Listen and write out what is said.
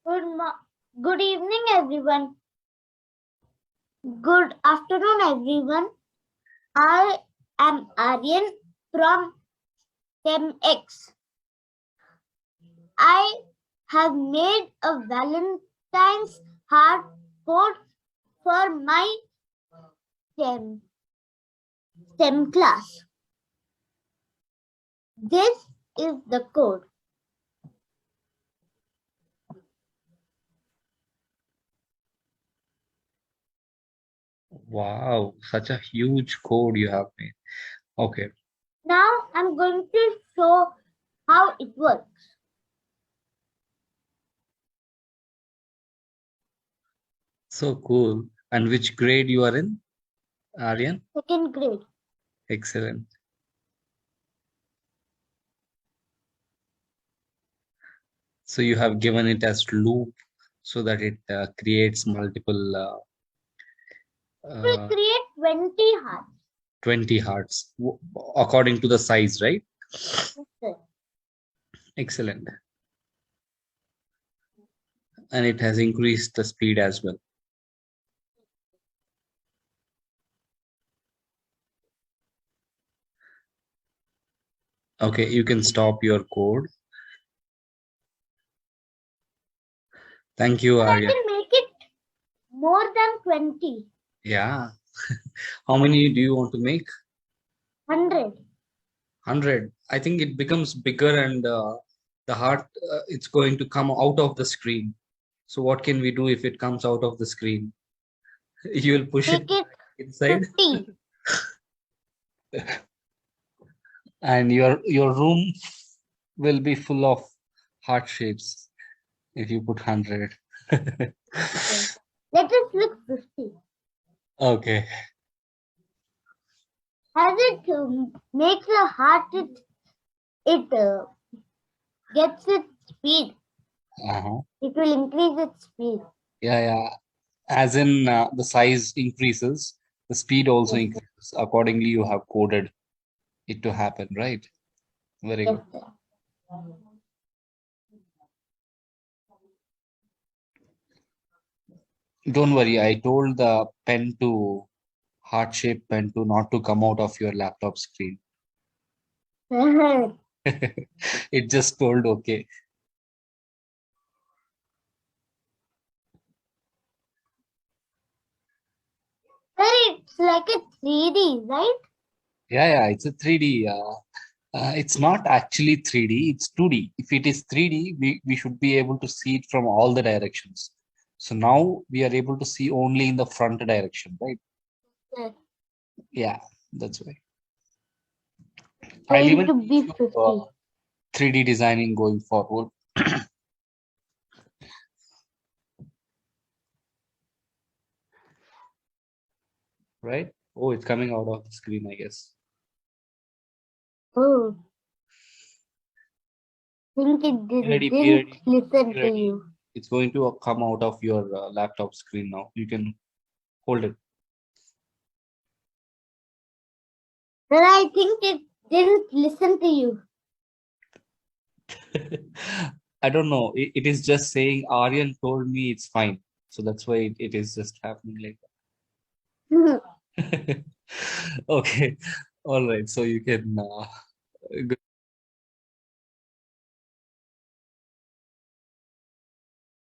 Good evening, everyone. Good afternoon, everyone. I am Aryan from STEMx. I have made a Valentine's heart code for my STEM class. This is the code. Wow, such a huge code you have made. Okay. Now I'm going to show how it works. So cool. And which grade you are in, Aryan? Second grade. Excellent. So you have given it as loop so that it creates multiple We create 20 hearts. 20 hearts according to the size, right? Okay. Excellent. And it has increased the speed as well. Okay, you can stop your code. Thank you, Aryan. I can make it more than 20. Yeah. How many do you want to make? 100. 100. I think it becomes bigger and the heart, it's going to come out of the screen. So what can we do if it comes out of the screen? You will push Make it inside 50. and your room will be full of heart shapes if you put 100. Okay. Let us look 50. Okay. As it makes a heart, it gets its speed. It will increase its speed. Yeah. As in the size increases, the speed also Yes, increases. Accordingly, you have coded it to happen, right? Very yes, good. sir. Don't worry, I told the pen to heart shape pen to not to come out of your laptop screen. It just told okay. Sir, it's like a 3D, right? Yeah, it's a 3D. It's not actually 3D, it's 2D. If it is 3D, we should be able to see it from all the directions. So now we are able to see only in the front direction, right? Yes. Yeah, that's why. I'll Going even to be teach you 50. 3D designing going forward. Right? Oh, it's coming out of the screen, I guess. Oh, think it Be didn't ready. listen Be to ready. you. It's going to come out of your laptop screen now. You can hold it. Sir, I think it didn't listen to you. I don't know. It is just saying Aryan told me it's fine. So that's why it is just happening like that. Okay. All right. So you can go